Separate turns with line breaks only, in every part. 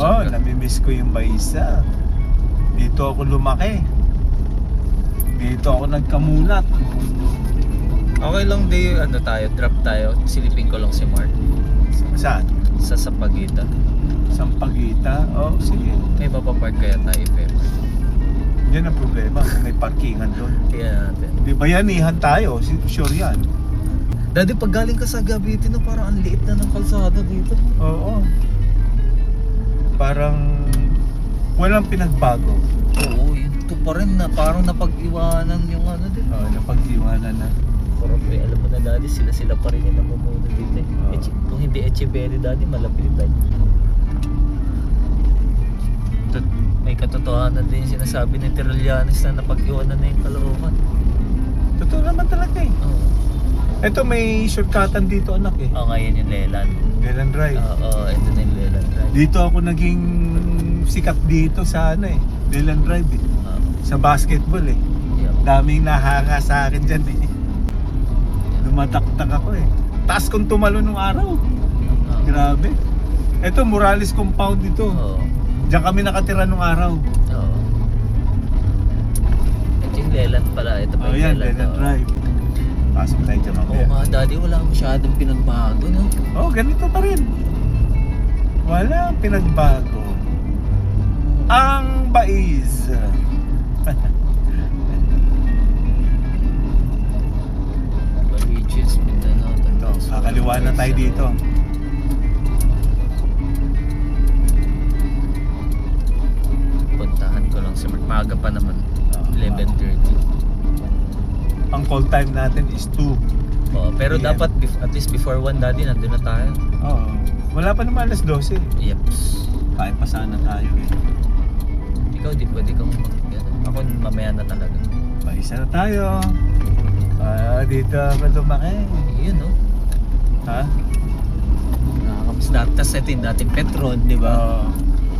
Oh, namimiss ko yung Baisa. Dito ako lumaki. Dito ako nagkamulat.
Okay lang di, ano tayo, drop tayo. Silipin ko lang si Mark.
Saan?
Sa Sampaguita.
Sampaguita? Oh, sige.
May mapapark kaya tayo, Pepe.
Yan ang problema. May parkingan doon.
Kaya natin.
Di bayanihan tayo. Sure yan.
Daddy, pag galing ka sa Cavite na parang ang liit na ng kalsada dito.
Oo. Parang walang pinagbago.
Oo, ito pa rin na parang napag-iwanan yung ano din.
Oo, napag-iwanan na.
Parang alam mo na Daddy, sila pa rin yung namumuno dito eh.
Oo.
Kung hindi Echeverry Daddy, malapitan. May katotohanan din yung sinasabi ni Trillanes na napag-iwanan na yung Caloocan.
Totoo naman talaga eh.
Oo.
Ito may shortcutan dito anak eh.
Oo, ngayon yung Leland.
Leland Drive.
Oo, ito na yung Leland Drive.
Dito ako naging sikat dito sa ano eh. Leland Drive eh. Sa basketball eh.
Yeah.
Daming nahanga sa akin dyan eh. Lumataktak ako eh. Taas kong tumalo nung araw. Grabe. Ito Morales Compound dito.
Oo.
Diyan kami nakatira nung araw.
Oo. Ito yung Leland pala. Ito pa
Oh
yung
yan,
Leland.
Leland Drive. Pasok tayo dyan
Oo
mamaya.
nga, Daddy, wala masyadong pinagbago, no?
Oh, ganito pa rin. Wala pinagbago. Ang bais.
Bridges, Mindanao, Tandang.
Kakaliwa na tayo dito.
Puntahan ko lang si Mark. Maaga pa naman. 11:30.
Ang call time natin is 2.
Oh, pero
PM.
dapat at least before 1 Daddy, nandun na tayo.
Oo. Wala pa naman alas 12.
Yeps.
Kain pa sana tayo eh.
Ikaw di pwede kang ako mamaya na talaga.
Paisa na tayo. Dito ako lumaki.
Yun, no?
Ha?
Nakakamas dati. Tapos ito yung dating Petron, di ba?
Oo.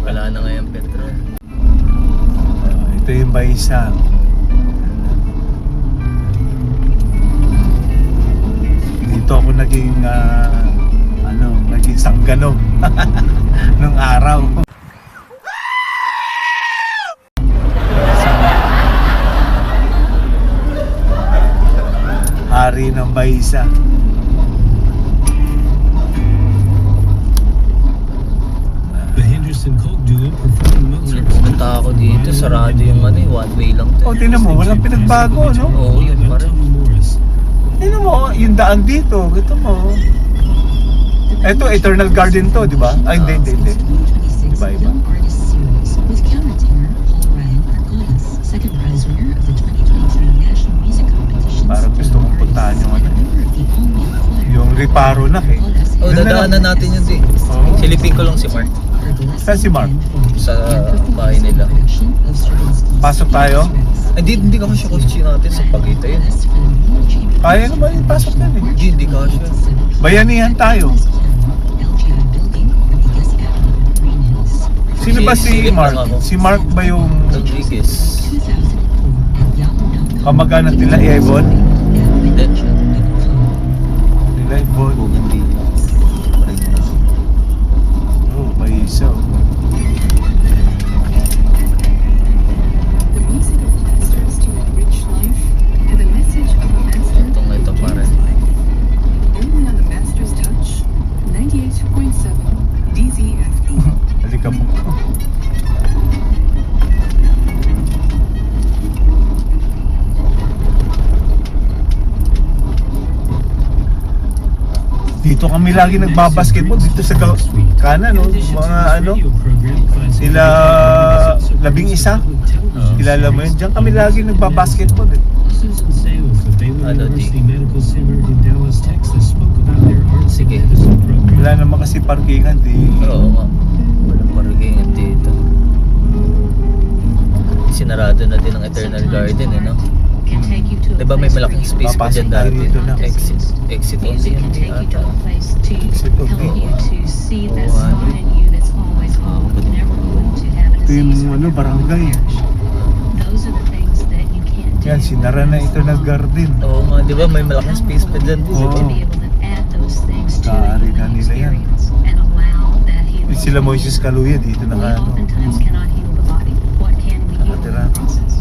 Wala na ngayon Petron.
Ito yung Baisa. Dito ako naging naging sanggano nung araw. Hari ng Baisa.
The Henderson Coke duo performing Mozart.
Punta ako dito, sarado yung ano, one way lang to.
O, tingnan mo, walang pinagbago, no?
Oo, yun pa rin.
Tommy Morris.
Tingnan mo, yung daan dito, ito mo. Ito, Eternal Garden to, di ba? Ay, hindi. Iba.
With countertenor Paul Ryan Margolis, second prize winner of the 2023 National Music Competition.
Parang gusto kong puntahan yung ano, yung Reparo na eh.
Oh, dadaanan natin yun din.
Oo.
Silipin ko lang si Mark
Saan si Mark?
sa bahay nila.
Pasok tayo?
Hindi ka kasi kotse natin sa Pagita yun.
Kaya naman yung pasok yan eh.
Hindi ka siya.
Bayanihan tayo. Sino ba si
Silip
Mark?
lang ako.
Si Mark ba yung
Rodriguez.
kamag-anak nila Ebon?
Hindi.
Nila Ebon.
Hindi.
Oh, Baisa.
The music of masters to enrich life, and the message of a master
Ito pa rin.
only on the Master's Touch, 98.7 DZFE.
Halika mo. Dito kami lagi nagbabasketball dito sa kanan, no? Mga ano, sila 11. Kilala mo yun? Diyan kami lagi nagbabasketball eh.
Susan Sales of Baylor
Ano, di?
University Medical Center in Dallas, Texas, spoke about their arts
Sige.
and medicine program.
Wala naman kasi parkingan, di.
Oo nga. Walang parkingan dito. Sinarado na din ang Eternal Garden, eh, no? Diba may malaking space pa dyan dati? Exit only yan di ata.
Ito yung ano, barangay. Yan, sinara na ito ng garden.
Oo nga, di ba may malaking space pa dyan?
Oo. Kaari na nila yan. sila Moises Caluya dito
We
naka ano.
oftentimes cannot heal the body. What can we heal in
Nakatira.
the process?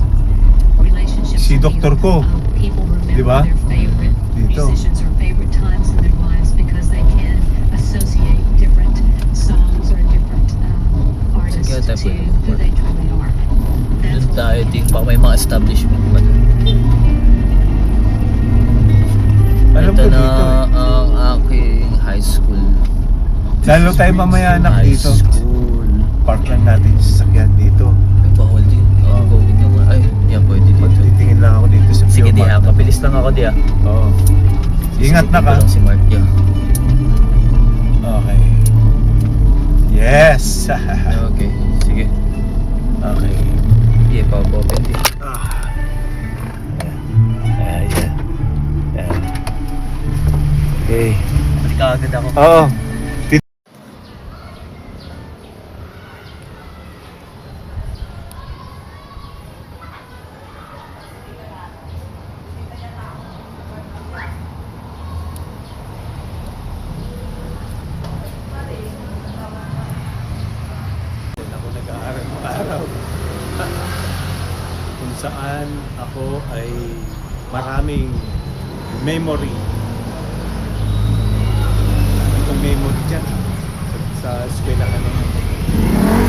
Relationships
Si
are
Dr.
healed.
Ko.
People remember
Di ba?
their favorite
Dito.
musicians or favorite times in their lives because they can associate different songs or different artists
Sige, tayo
to
pwede.
who they truly are. That's
Doon
what
tayo, ting pa may mga establishment pa doon.
Alam
Ito
ko
na
dito.
ang aking high school.
Lalo tayo mamaya anak
High
dito.
school.
Park lang natin yung sasakyan dito.
May bawal din.
Oo.
Going naman. Ay, yan pwede dito.
Titingin lang ako dito sa
Sige
Pure
di ha,
Mart.
mabilis lang ako di ha.
Oo. Ingat na ka.
Lang si Mark ya.
Okay. Yes!
Okay, sige.
Okay.
Yeah, pa-open din.
Ayan. Ayan. Okay.
Balik ka agad ako.
Oo. Ako nag-aaral-araw kung saan ako ay maraming memory. Itong memory dyan sa eskwela ka naman.